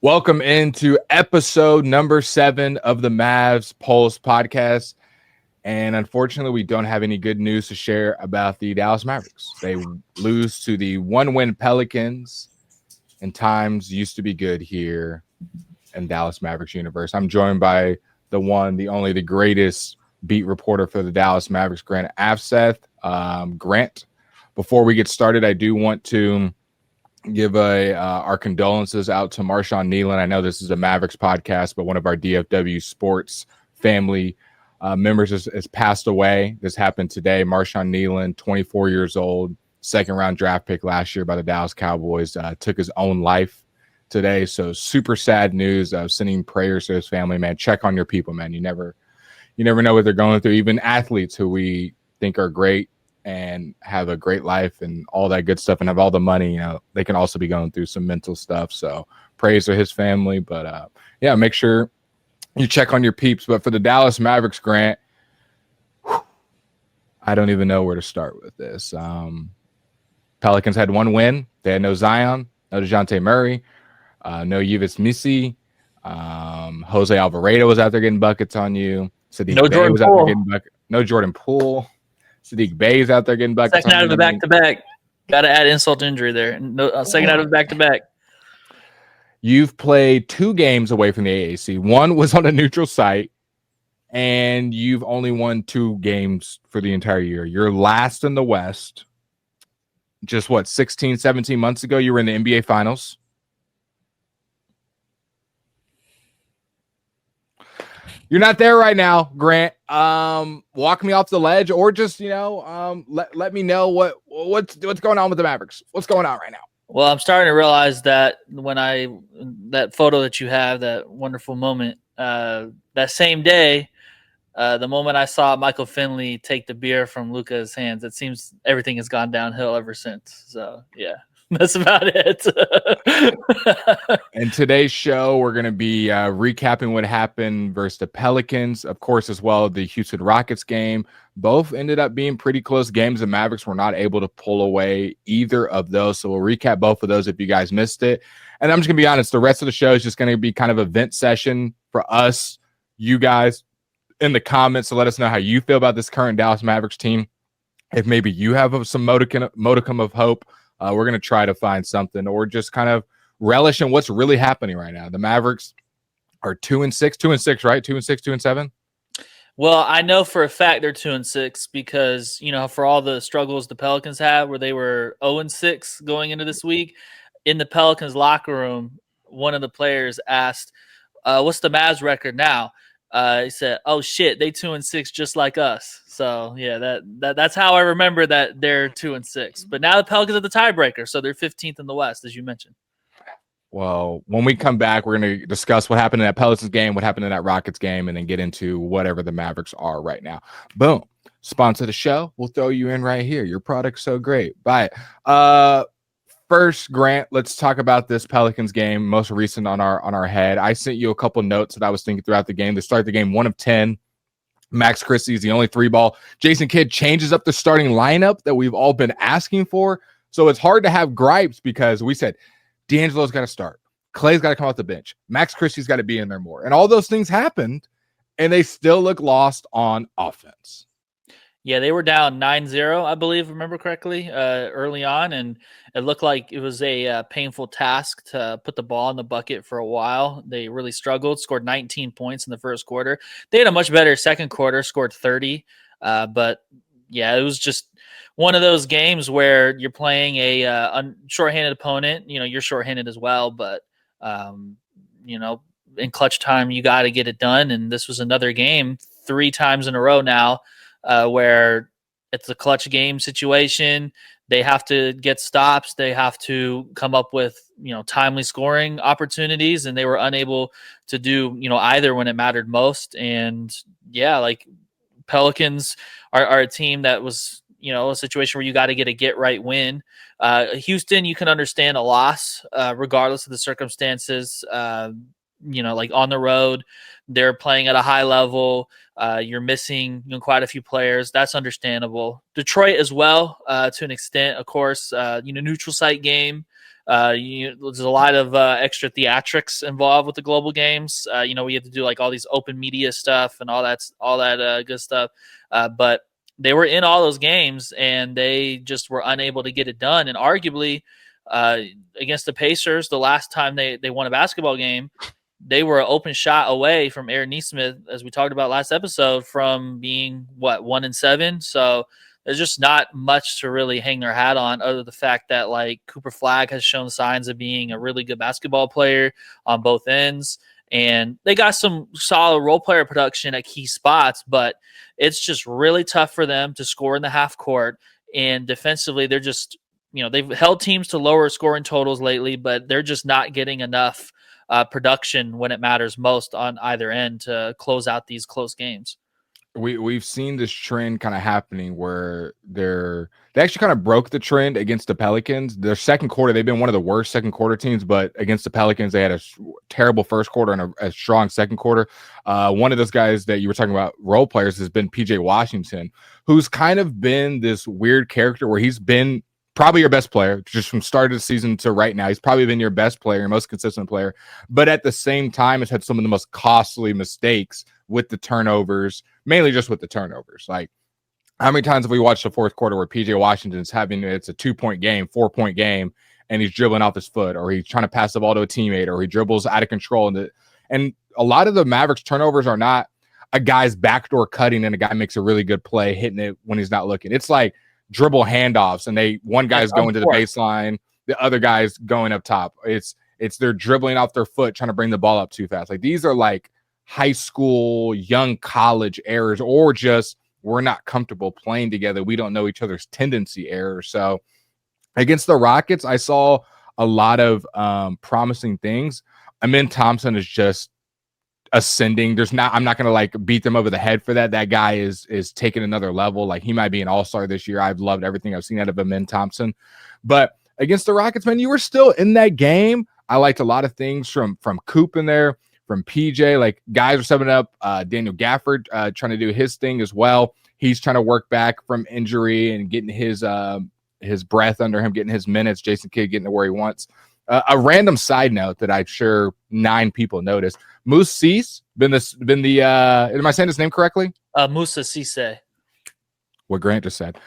Welcome into episode number 7 of the Mavs Pulse Podcast. And unfortunately, we don't have any good news to share about the Dallas Mavericks. They lose to the one-win Pelicans, and times used to be good here in Dallas Mavericks universe. I'm joined by the one, the only, the greatest beat reporter for the Dallas Mavericks, Grant Afseth. Grant, before we get started, I do want to give our condolences out to Marshawn Nealon. I know this is a Mavericks podcast, but one of our DFW sports family members has passed away. This happened today. Marshawn Nealon, 24 years old, second-round draft pick last year by the Dallas Cowboys, took his own life today. So super sad news. Sending prayers to his family, man. Check on your people, man. You never know what they're going through. Even athletes who we think are great and have a great life and all that good stuff and have all the money, they can also be going through some mental stuff. So praise to his family. But make sure you check on your peeps. But for the Dallas Mavericks, Grant, I don't even know where to start with this. Pelicans had one win. They had no Zion, no DeJounte Murray, no Yves Missi. Jose Alvarado was out there getting buckets on you. No Jordan Poole. No Jordan Poole. Sadiq Bey's out there getting buckets. Second out of the back-to-back. Got to add insult to injury there. No, second out of the back-to-back. You've played 2 games away from the AAC. One was on a neutral site, and you've only won 2 games for the entire year. You're last in the West. Just 16, 17 months ago, you were in the NBA Finals. You're not there right now, Grant. Walk me off the ledge, or just let me know what's going on with the Mavericks. What's going on right now? Well, I'm starting to realize that that photo that you have, that wonderful moment, that same day, the moment I saw Michael Finley take the beer from Luka's hands, it seems everything has gone downhill ever since. So yeah. That's about it. In today's show, we're going to be recapping what happened versus the Pelicans, of course, as well the Houston Rockets game. Both ended up being pretty close games. The Mavericks were not able to pull away either of those. So we'll recap both of those if you guys missed it. And I'm just going to be honest, the rest of the show is just going to be kind of a vent session for us, you guys, in the comments. So let us know how you feel about this current Dallas Mavericks team. If maybe you have some modicum of hope, we're going to try to find something, or just kind of relish in what's really happening right now. The Mavericks are 2-6, right? 2-6, 2-7. Well, I know for a fact they're 2-6 because, for all the struggles the Pelicans had where they were 0-6 going into this week, in the Pelicans locker room, one of the players asked, what's the Mavs record now? He said, "Oh shit, they 2-6 just like us." So yeah, that's how I remember that they're 2-6. But now the Pelicans are the tiebreaker, so they're 15th in the West, as you mentioned. Well, when we come back, we're going to discuss what happened in that Pelicans game, what happened in that Rockets game, and then get into whatever the Mavericks are right now. Boom. Sponsor the show. We'll throw you in right here. Your product's so great. Buy it. First, Grant, let's talk about this Pelicans game, most recent on our head. I sent you a couple notes that I was thinking throughout the game. To start the game, 1 of 10. Max Christie is the only 3-ball. Jason Kidd changes up the starting lineup that we've all been asking for. So it's hard to have gripes because we said D'Angelo's got to start. Klay's got to come off the bench. Max Christie's got to be in there more. And all those things happened, and they still look lost on offense. Yeah, they were down 9-0, I believe, remember correctly, early on, and it looked like it was a painful task to put the ball in the bucket for a while. They really struggled, scored 19 points in the first quarter. They had a much better second quarter, scored 30, but yeah, it was just one of those games where you're playing a shorthanded opponent. You're shorthanded as well, but in clutch time, you got to get it done, and this was another game 3 times in a row now. Where it's a clutch game situation. They have to get stops. They have to come up with, timely scoring opportunities, and they were unable to do, either when it mattered most. And yeah, Pelicans are a team that was, a situation where you got to get a get-right win. Houston, you can understand a loss regardless of the circumstances. On the road, they're playing at a high level. You're missing quite a few players. That's understandable. Detroit as well, to an extent, of course. Neutral site game. There's a lot of extra theatrics involved with the global games. We have to do like all these open media stuff and all that good stuff. But they were in all those games and they just were unable to get it done. And arguably, against the Pacers, the last time they won a basketball game, they were an open shot away from Aaron Nesmith, as we talked about last episode, from being 1-7. So there's just not much to really hang their hat on, other than the fact that like Cooper Flagg has shown signs of being a really good basketball player on both ends. And they got some solid role player production at key spots, but it's just really tough for them to score in the half court. And defensively, they're just, they've held teams to lower scoring totals lately, but they're just not getting enough production when it matters most on either end to close out these close games. We've seen this trend kind of happening where they actually kind of broke the trend against the Pelicans. Their second quarter, they've been one of the worst second quarter teams, but against the Pelicans, they had a terrible first quarter and a strong second quarter. One of those guys that you were talking about, role players, has been PJ Washington, who's kind of been this weird character where he's been probably your best player just from start of the season to right now. He's probably been your best player, your most consistent player, but at the same time has had some of the most costly mistakes with the turnovers, mainly just with the turnovers. Like, how many times have we watched the fourth quarter where PJ Washington's it's a 2-point game, 4-point game, and he's dribbling off his foot, or he's trying to pass the ball to a teammate, or he dribbles out of control. And a lot of the Mavericks turnovers are not a guy's backdoor cutting and a guy makes a really good play hitting it when he's not looking. It's like dribble handoffs, and one guy's going to the baseline, the other guy's going up top. It's they're dribbling off their foot, trying to bring the ball up too fast. Like, these are like high school, young college errors, or just we're not comfortable playing together. We don't know each other's tendency errors. So against the Rockets, I saw a lot of promising things. Amen Thompson is just ascending. I'm not gonna like beat them over the head for that. That guy is taking another level. Like, he might be an all-star this year. I've loved everything I've seen out of Amen Thompson. But against the Rockets, man, you were still in that game. I liked a lot of things from Coop in there, from PJ. Like, guys are stepping up. Daniel Gafford trying to do his thing as well. He's trying to work back from injury and getting his breath under him, getting his minutes. Jason Kidd getting to where he wants. A random side note that I'm sure 9 people noticed: Moose Cease am I saying his name correctly? Musa Cisse. What Grant just said.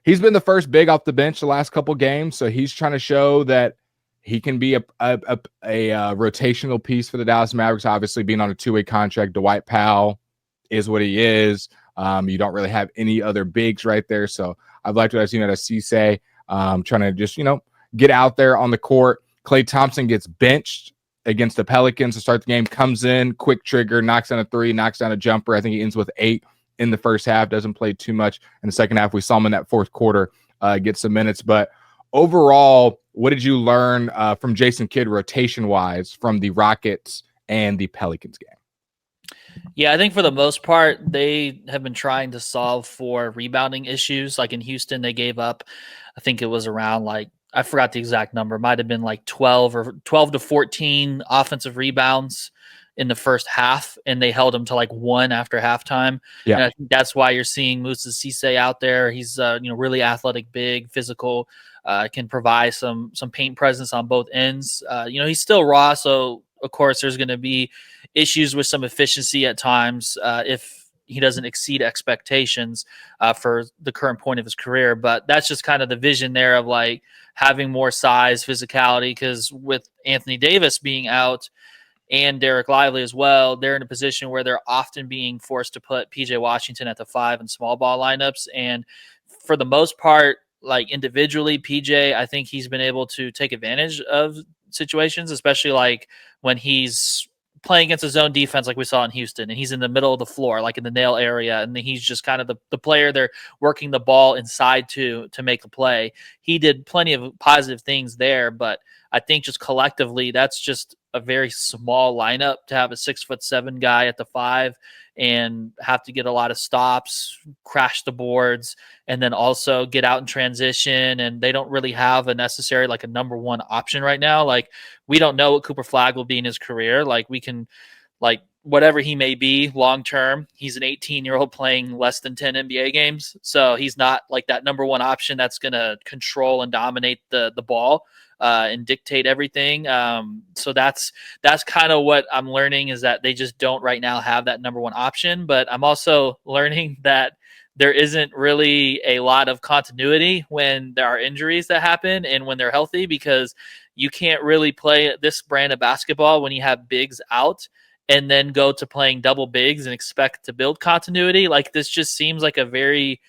He's been the first big off the bench the last couple games, so he's trying to show that he can be a rotational piece for the Dallas Mavericks. Obviously, being on a 2-way contract, Dwight Powell is what he is. You don't really have any other bigs right there, so I've liked what I've seen out of Cisse, trying to just get out there on the court. Klay Thompson gets benched against the Pelicans to start the game, comes in, quick trigger, knocks down a 3, knocks down a jumper. I think he ends with 8 in the first half, doesn't play too much in the second half. We saw him in that fourth quarter get some minutes. But overall, what did you learn from Jason Kidd rotation-wise from the Rockets and the Pelicans game? Yeah, I think for the most part, they have been trying to solve for rebounding issues. Like in Houston, they gave up, I think it was around I forgot the exact number. It might have been 12 to 14 offensive rebounds in the first half, and they held them to 1 after halftime. Yeah. And I think that's why you're seeing Musa Cisse out there. He's really athletic, big, physical, can provide some paint presence on both ends. He's still raw, so of course there's going to be issues with some efficiency at times if he doesn't exceed expectations for the current point of his career. But that's just kind of the vision there of having more size, physicality, because with Anthony Davis being out and Derek Lively as well, they're in a position where they're often being forced to put PJ Washington at the 5 and small ball lineups. And for the most part, individually, PJ, I think he's been able to take advantage of situations, especially when he's playing against his own defense, like we saw in Houston, and he's in the middle of the floor, in the nail area, and he's just kind of the player they're working the ball inside to make a play. He did plenty of positive things there, but I think just collectively, that's just a very small lineup to have a 6'7" guy at the 5 and have to get a lot of stops, crash the boards, and then also get out in transition. And they don't really have a necessary a number one option right now. We don't know what Cooper Flagg will be in his career. We can whatever he may be long term, he's an 18-year-old playing less than 10 NBA games. So he's not that number one option that's going to control and dominate the ball. and dictate everything. So that's kind of what I'm learning, is that they just don't right now have that number one option. But I'm also learning that there isn't really a lot of continuity when there are injuries that happen and when they're healthy, because you can't really play this brand of basketball when you have bigs out and then go to playing double bigs and expect to build continuity. Like, this just seems like a very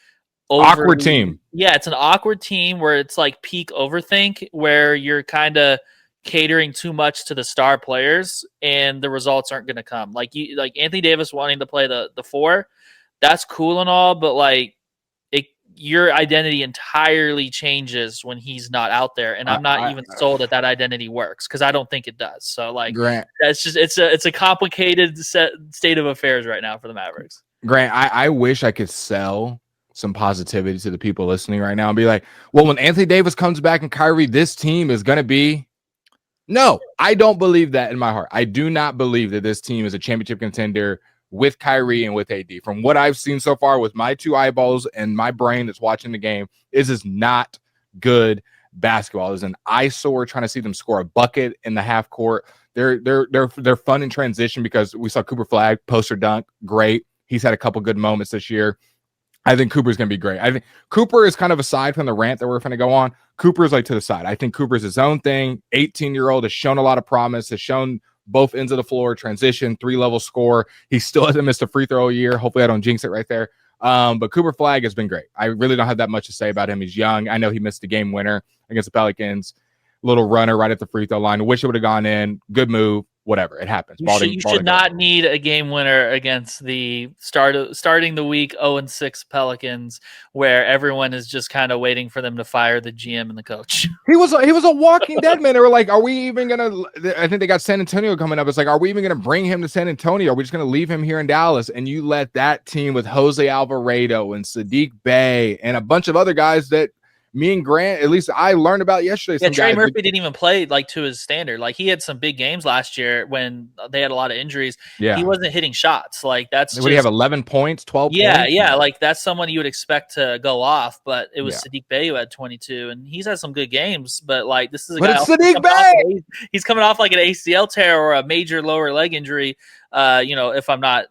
awkward team. Yeah, it's an awkward team where it's like peak overthink, where you're kind of catering too much to the star players and the results aren't going to come. Like Anthony Davis wanting to play the four, that's cool and all, but like your identity entirely changes when he's not out there, and I'm not even sold that identity works, because I don't think it does. So like, Grant, that's just it's a complicated state of affairs right now for the Mavericks. Grant, I wish I could sell some positivity to the people listening right now and be like, well, when Anthony Davis comes back and Kyrie, this team is going to be. No, I don't believe that in my heart. I do not believe that this team is a championship contender with Kyrie and with AD. From what I've seen so far with my two eyeballs and my brain that's watching the game, is not good basketball. It's an eyesore trying to see them score a bucket in the half court. They're fun in transition, because we saw Cooper Flagg poster dunk, great. He's had a couple good moments this year. I think Cooper's going to be great. I think Cooper is kind of aside from the rant that we're going to go on. Cooper's like to the side. I think Cooper's his own thing. 18-year-old, has shown a lot of promise, has shown both ends of the floor, transition, 3-level score. He still hasn't missed a free throw a year. Hopefully I don't jinx it right there. But Cooper Flagg has been great. I really don't have that much to say about him. He's young. I know he missed the game winner against the Pelicans. Little runner right at the free throw line. Wish it would have gone in. Good move. Whatever. It happens. You should not need a game winner against the starting the week 0-6 Pelicans, where everyone is just kind of waiting for them to fire the GM and the coach. He was a walking dead man. They were like, are we even gonna? I think they got San Antonio coming up. It's like, are we even gonna bring him to San Antonio? Are we just gonna leave him here in Dallas? And you let that team with Jose Alvarado and Sadiq Bey and a bunch of other guys that me and Grant, at least I learned about yesterday. Yeah, Trey Murphy didn't even play like to his standard. Like, he had some big games last year when they had a lot of injuries. Yeah, he wasn't hitting shots. Like, that's would he have 11 points, 12 points? Yeah. Like, that's someone you would expect to go off, but it was Sadiq Bey who had 22, and he's had some good games. But like, this is a guy. It's Sadiq Bey. He's coming off like an ACL tear or a major lower leg injury. If I'm not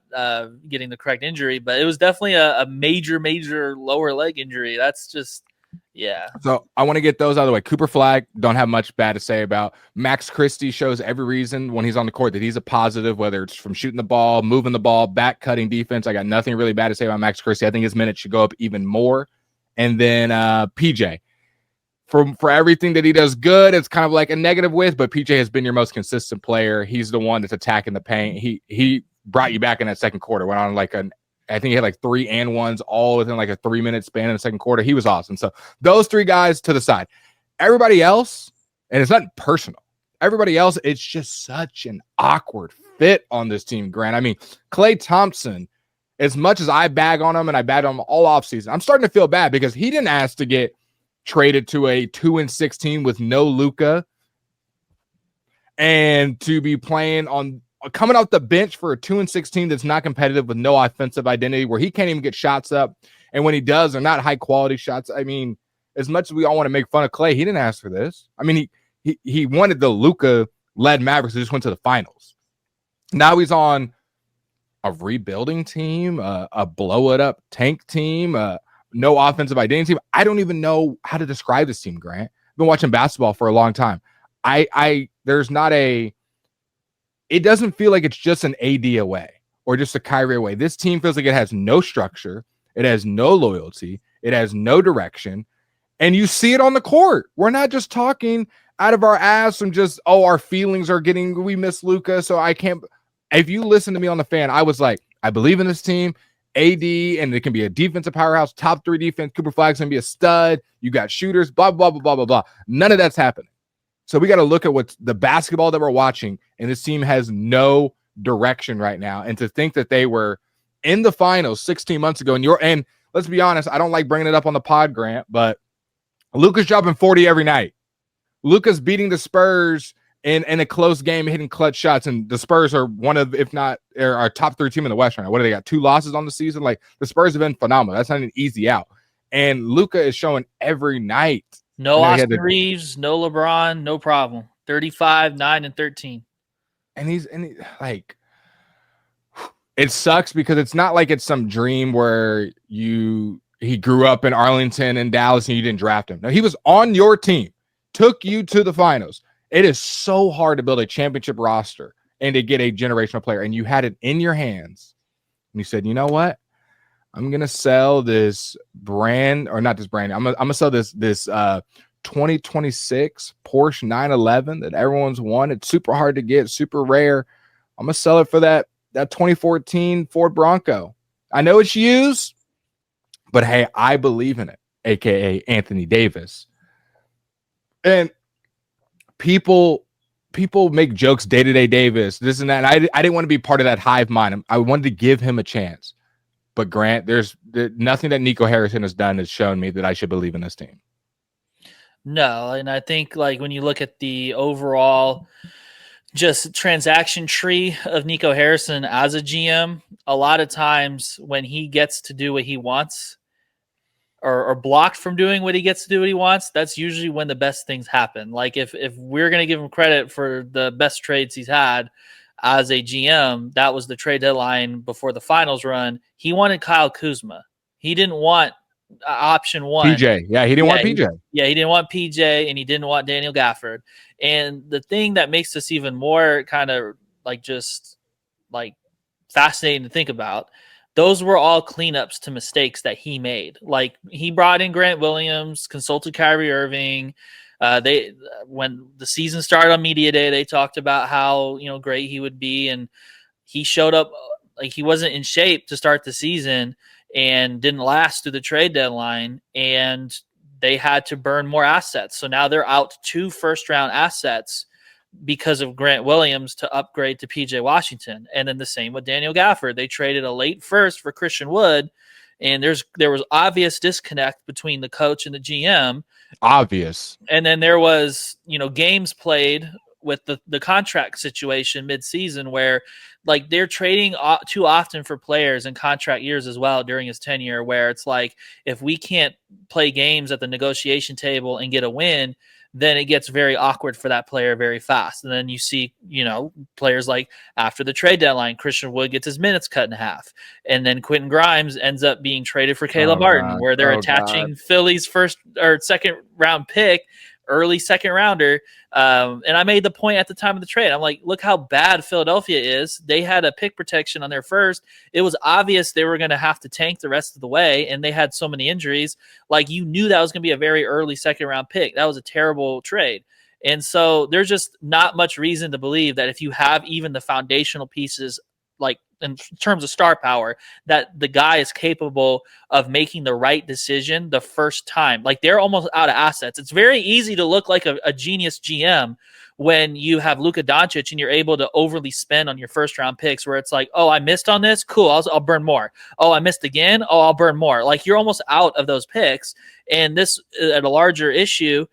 getting the correct injury, but it was definitely a major lower leg injury. That's just. Yeah. So I want to get those out of the way. Cooper Flagg, don't have much bad to say about. Max Christie shows every reason when he's on the court that he's a positive, whether it's from shooting the ball, moving the ball, back cutting defense. I got nothing really bad to say about Max Christie. I think his minutes should go up even more. And then PJ, for everything that he does good, it's kind of like a negative with, but PJ has been your most consistent player. He's the one that's attacking the paint. He brought you back in that second quarter, went on like I think he had like 3 and 1s all within like a 3-minute span in the second quarter. He was awesome. So those three guys to the side. Everybody else, and it's not personal. Everybody else, it's just such an awkward fit on this team, Grant. I mean, Klay Thompson, as much as I bag on him and I bag on him all offseason, I'm starting to feel bad because he didn't ask to get traded to a 2-6 team with no Luka and to be playing on coming off the bench for a 2-6 team that's not competitive with no offensive identity, where he can't even get shots up. And when he does, they're not high quality shots. I mean, as much as we all want to make fun of Klay, he didn't ask for this. I mean, he wanted the Luka-led Mavericks who just went to the finals. Now he's on a rebuilding team, a blow-it-up tank team, no offensive identity team. I don't even know how to describe this team, Grant. I've been watching basketball for a long time. There's not a it doesn't feel like it's just an AD away or just a Kyrie away. This team feels like it has no structure. It has no loyalty. It has no direction. And you see it on the court. We're not just talking out of our ass and just, our feelings are we miss Luka. So I can't. If you listen to me on the fan, I was like, I believe in this team. AD, and it can be a defensive powerhouse, top 3 defense. Cooper Flagg's going to be a stud. You got shooters, blah, blah, blah, blah, blah, blah. None of that's happening. So we got to look at what's the basketball that we're watching, and this team has no direction right now. And to think that they were in the finals 16 months ago, and let's be honest, I don't like bringing it up on the pod, Grant, but Luka's dropping 40 every night. Luka's beating the Spurs in a close game, hitting clutch shots, and the Spurs are one of, if not, our top 3 team in the West right now. What do they got? 2 losses on the season? Like, the Spurs have been phenomenal. That's not an easy out. And Luka is showing every night No Austin Reeves, no LeBron, no problem. 35, 9, and 13. And like, it sucks because it's not like it's some dream where he grew up in Arlington and Dallas and you didn't draft him. No, he was on your team, took you to the finals. It is so hard to build a championship roster and to get a generational player. And you had it in your hands. And you said, you know what? I'm going to sell this brand, or not this brand. I'm going to sell this 2026 Porsche 911 that everyone's won. It's super hard to get, super rare. I'm going to sell it for that 2014 Ford Bronco. I know it's used, but hey, I believe in it, aka Anthony Davis. And people make jokes, day-to-day Davis, this and that. And I didn't want to be part of that hive mind. I wanted to give him a chance. But Grant, there's nothing that Nico Harrison has done has shown me that I should believe in this team. No, and I think like when you look at the overall just transaction tree of Nico Harrison as a GM, a lot of times when he gets to do what he wants or blocked from doing what he gets to do what he wants, that's usually when the best things happen. Like if we're going to give him credit for the best trades he's had as a GM, that was the trade deadline before the finals run. He wanted Kyle Kuzma. He didn't want option one. PJ. Yeah, he didn't want PJ. He didn't want PJ, and he didn't want Daniel Gafford. And the thing that makes this even more kind of like just like fascinating to think about, those were all cleanups to mistakes that he made. Like he brought in Grant Williams, consulted Kyrie Irving. When the season started on media day, they talked about how great he would be, and he showed up like he wasn't in shape to start the season and didn't last through the trade deadline, and they had to burn more assets. So now they're out 2 first-round assets because of Grant Williams to upgrade to PJ Washington. And then the same with Daniel Gafford. They traded a late first for Christian Wood, and there was obvious disconnect between the coach and the GM. Obvious. And then there was, games played with the contract situation mid-season where like they're trading too often for players in contract years as well during his tenure, where it's like, if we can't play games at the negotiation table and get a win, then it gets very awkward for that player very fast. And then you see, players like after the trade deadline, Christian Wood gets his minutes cut in half. And then Quentin Grimes ends up being traded for Caleb Martin, where they're attaching Philly's first or second round pick, early second rounder. And I made the point at the time of the trade. I'm like, look how bad Philadelphia is. They had a pick protection on their first. It was obvious they were going to have to tank the rest of the way, and they had so many injuries. Like, you knew that was going to be a very early second round pick. That was a terrible trade. And so there's just not much reason to believe that if you have even the foundational pieces, like in terms of star power, that the guy is capable of making the right decision the first time. Like, they're almost out of assets. It's very easy to look like a genius GM when you have Luka Doncic and you're able to overly spend on your first round picks, where it's like, oh, I missed on this. Cool. I'll burn more. Oh, I missed again. Oh, I'll burn more. Like, you're almost out of those picks. And this at a larger issue,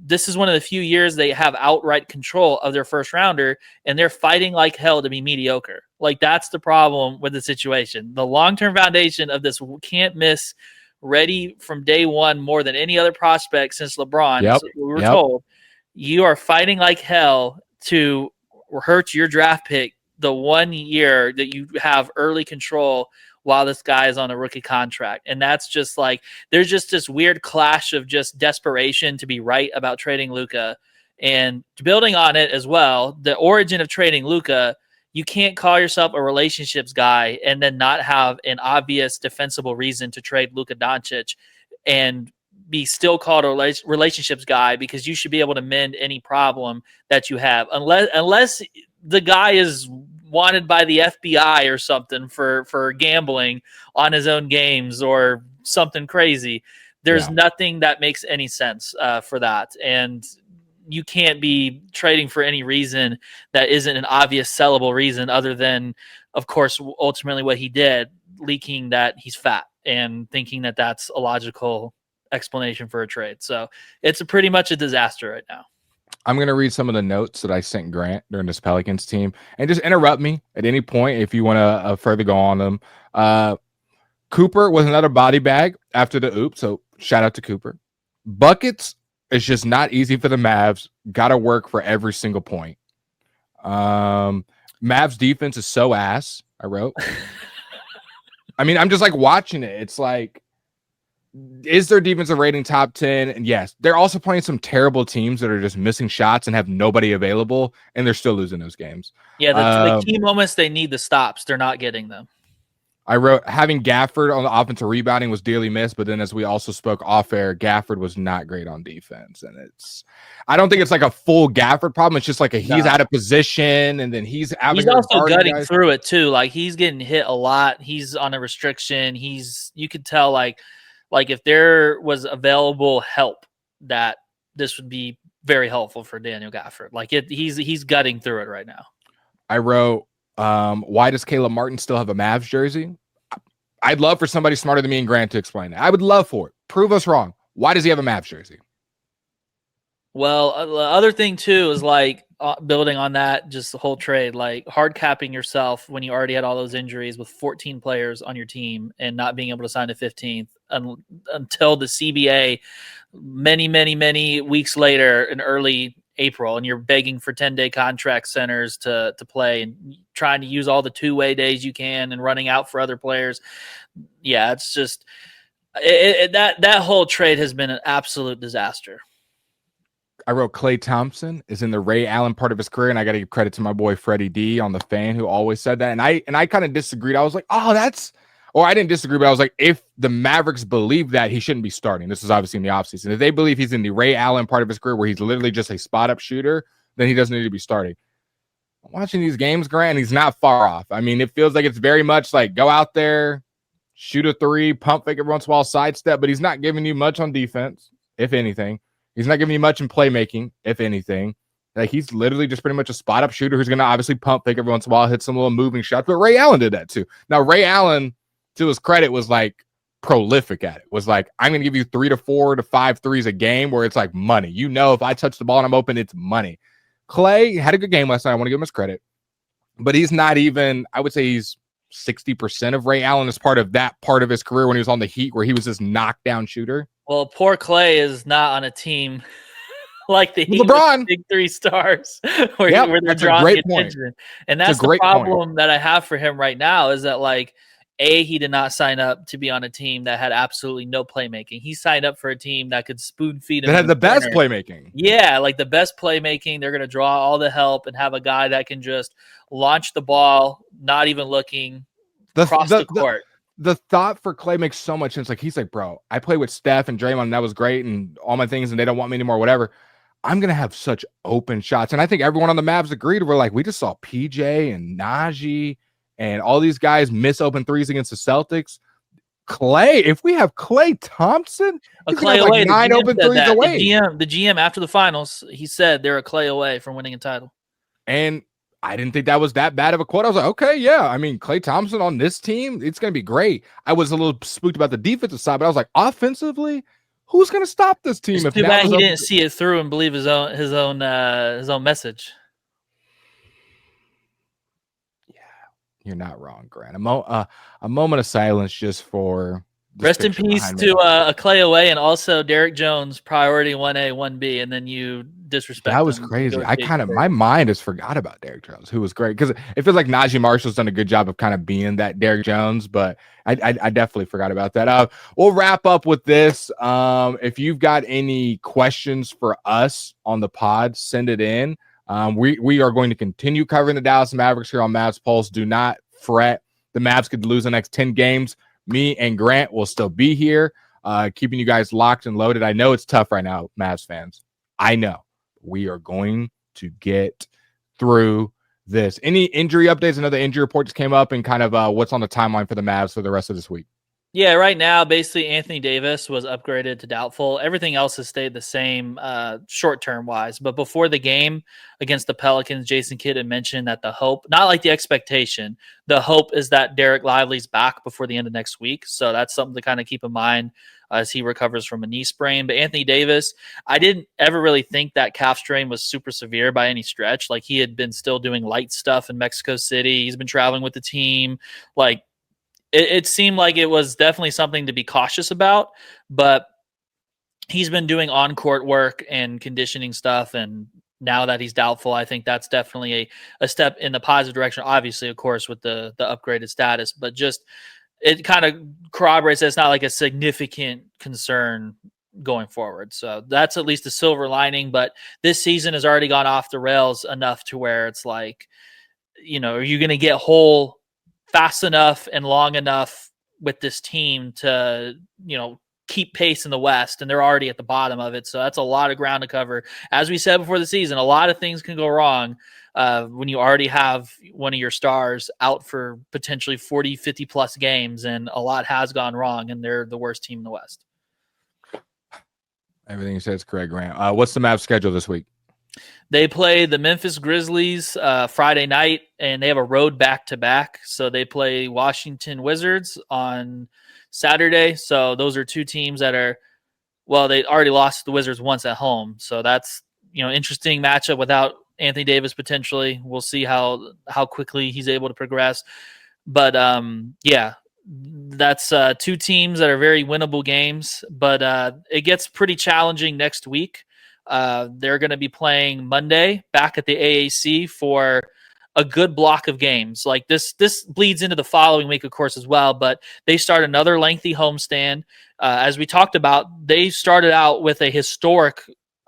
this is one of the few years they have outright control of their first rounder, and they're fighting like hell to be mediocre. Like, that's the problem with the situation. The long-term foundation of this can't miss, ready from day one more than any other prospect since LeBron. Yep. We were told you are fighting like hell to hurt your draft pick the 1 year that you have early control while this guy is on a rookie contract. And that's just like, there's just this weird clash of just desperation to be right about trading Luka. And building on it as well, the origin of trading Luka, you can't call yourself a relationships guy and then not have an obvious defensible reason to trade Luka Doncic and be still called a relationships guy, because you should be able to mend any problem that you have, unless the guy is wanted by the FBI or something for gambling on his own games or something crazy. There's nothing that makes any sense for that. And you can't be trading for any reason that isn't an obvious sellable reason, other than, of course, ultimately what he did, leaking that he's fat and thinking that that's a logical explanation for a trade. So it's pretty much a disaster right now. I'm going to read some of the notes that I sent Grant during this Pelicans team, and just interrupt me at any point if you want to further go on them. Cooper was another body bag after the oop, so shout out to Cooper. Buckets is just not easy for the Mavs. Got to work for every single point. Mavs defense is so ass. I wrote. I mean, I'm just like watching it. It's like, is their defensive rating top 10? And yes, they're also playing some terrible teams that are just missing shots and have nobody available, and they're still losing those games. Yeah, the key moments they need the stops. They're not getting them. I wrote, having Gafford on the offensive rebounding was dearly missed, but then as we also spoke off air, Gafford was not great on defense. And I don't think it's like a full Gafford problem. It's just like he's out of position, and then he's also gutting through it too. Like, he's getting hit a lot. He's on a restriction. You could tell like if there was available help, that this would be very helpful for Daniel Gafford. Like, he's gutting through it right now. I wrote, why does Caleb Martin still have a Mavs jersey? I'd love for somebody smarter than me and Grant to explain that. I would love for it. Prove us wrong. Why does he have a Mavs jersey? Well, the other thing too is like building on that, just the whole trade, like hard capping yourself when you already had all those injuries with 14 players on your team and not being able to sign a 15th until the CBA many weeks later in early April, and you're begging for 10-day contract centers to play and trying to use all the two-way days you can and running out for other players. Yeah, it's just that whole trade has been an absolute disaster. I wrote, Klay Thompson is in the Ray Allen part of his career, and I got to give credit to my boy Freddie D on the Fan, who always said that. And I kind of disagreed. I was like, I didn't disagree, but I was like, if the Mavericks believe that, he shouldn't be starting. This is obviously in the offseason. If they believe he's in the Ray Allen part of his career where he's literally just a spot-up shooter, then he doesn't need to be starting. I'm watching these games, Grant, and he's not far off. I mean, it feels like it's very much like go out there, shoot a three, pump fake every once in a while, sidestep, but he's not giving you much on defense, if anything. He's not giving you much in playmaking, if anything. Like, he's literally just pretty much a spot-up shooter who's going to obviously pump fake every once in a while, hit some little moving shots. But Ray Allen did that too. Now, Ray Allen, to his credit, was like prolific at it. Was like, I'm going to give you 3 to 4 to 5 threes a game where it's like money. You know, if I touch the ball and I'm open, it's money. Klay had a good game last night. I want to give him his credit. But he's not even, I would say he's 60% of Ray Allen as part of that part of his career when he was on the Heat where he was this knockdown shooter. Well, poor Klay is not on a team like the Heat LeBron, big 3 stars where they're drawing attention. And that's the problem that I have for him right now is that, like, he did not sign up to be on a team that had absolutely no playmaking. He signed up for a team that could spoon feed him. That had the best playmaking. Yeah, like the best playmaking. They're going to draw all the help and have a guy that can just launch the ball, not even looking across the court. The thought for Klay makes so much sense. Like, he's like, bro, I play with Steph and Draymond, and that was great, and all my things, and they don't want me anymore, whatever. I'm going to have such open shots. And I think everyone on the Mavs agreed. We're like, we just saw PJ and Najee and all these guys miss open threes against the Celtics. Klay, if we have Klay Thompson, he's Klay away, like 9 open threes away. The GM after the finals, he said they're a Klay away from winning a title. And I didn't think that was that bad of a quote. I was like, okay, yeah. I mean, Klay Thompson on this team, it's going to be great. I was a little spooked about the defensive side, but I was like, offensively, who's going to stop this team? It's too bad he didn't see it through and believe his own message. Yeah, you're not wrong, Grant. A moment of silence just for. Rest in peace to a Klay away, and also Derek Jones, priority 1A, 1B, and then you disrespect. That was crazy. My mind has forgot about Derek Jones, who was great, because it feels like Najee Marshall's done a good job of kind of being that Derek Jones, but I definitely forgot about that. We'll wrap up with this. If you've got any questions for us on the pod, send it in. We are going to continue covering the Dallas Mavericks here on Mavs Pulse. Do not fret. The Mavs could lose the next 10 games. Me and Grant will still be here, keeping you guys locked and loaded. I know it's tough right now, Mavs fans. I know. We are going to get through this. Any injury updates? Another injury report just came up, and kind of what's on the timeline for the Mavs for the rest of this week. Yeah, right now, basically, Anthony Davis was upgraded to doubtful. Everything else has stayed the same short-term wise. But before the game against the Pelicans, Jason Kidd had mentioned that the hope, not like the expectation, the hope is that Derek Lively's back before the end of next week. So that's something to kind of keep in mind as he recovers from a knee sprain. But Anthony Davis, I didn't ever really think that calf strain was super severe by any stretch. Like, he had been still doing light stuff in Mexico City. He's been traveling with the team. Like, it seemed like it was definitely something to be cautious about, but he's been doing on-court work and conditioning stuff, and now that he's doubtful, I think that's definitely a step in the positive direction. Obviously, of course, with the upgraded status, but just it kind of corroborates that it's not like a significant concern going forward. So that's at least a silver lining. But this season has already gone off the rails enough to where it's like, are you going to get whole fast enough and long enough with this team to, keep pace in the West? And they're already at the bottom of it. So that's a lot of ground to cover. As we said before the season, a lot of things can go wrong when you already have one of your stars out for potentially 40, 50 plus games, and a lot has gone wrong, and they're the worst team in the West. Everything you said is correct, Grant. What's the Mavs schedule this week? They play the Memphis Grizzlies Friday night, and they have a road back-to-back. So they play Washington Wizards on Saturday. So those are two teams that are, they already lost to the Wizards once at home. So that's, interesting matchup without Anthony Davis potentially. We'll see how quickly he's able to progress. But, that's two teams that are very winnable games. But it gets pretty challenging next week. They're going to be playing Monday back at the AAC for a good block of games. Like this bleeds into the following week, of course, as well, but they start another lengthy homestand. As we talked about, they started out with a historic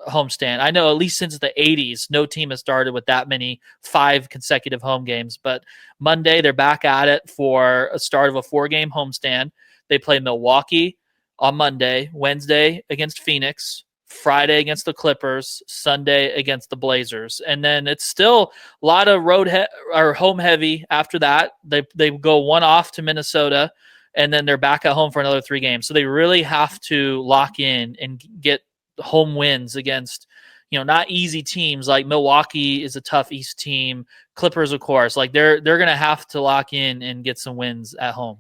homestand. I know at least since the 80s, no team has started with that many 5 consecutive home games, but Monday they're back at it for a start of a 4-game homestand. They play Milwaukee on Monday, Wednesday against Phoenix, Friday against the Clippers, Sunday against the Blazers. And then it's still a lot of or home heavy after that. They go one off to Minnesota, and then they're back at home for another 3 games. So they really have to lock in and get home wins against, not easy teams. Like Milwaukee is a tough East team. Clippers, of course, like they're going to have to lock in and get some wins at home.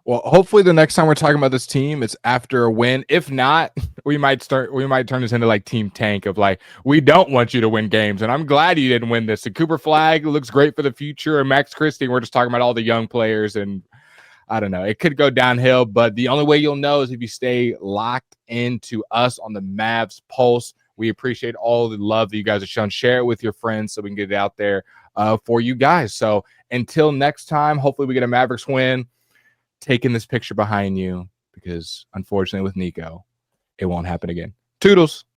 Well, hopefully the next time we're talking about this team, it's after a win. If not, we might turn this into like Team Tank of like, we don't want you to win games. And I'm glad you didn't win this. And Cooper Flagg looks great for the future. And Max Christie, we're just talking about all the young players. And I don't know, it could go downhill, but the only way you'll know is if you stay locked into us on the Mavs Pulse. We appreciate all the love that you guys have shown. Share it with your friends so we can get it out there for you guys. So until next time, hopefully we get a Mavericks win. Taking this picture behind you because unfortunately with Nico, it won't happen again. Toodles.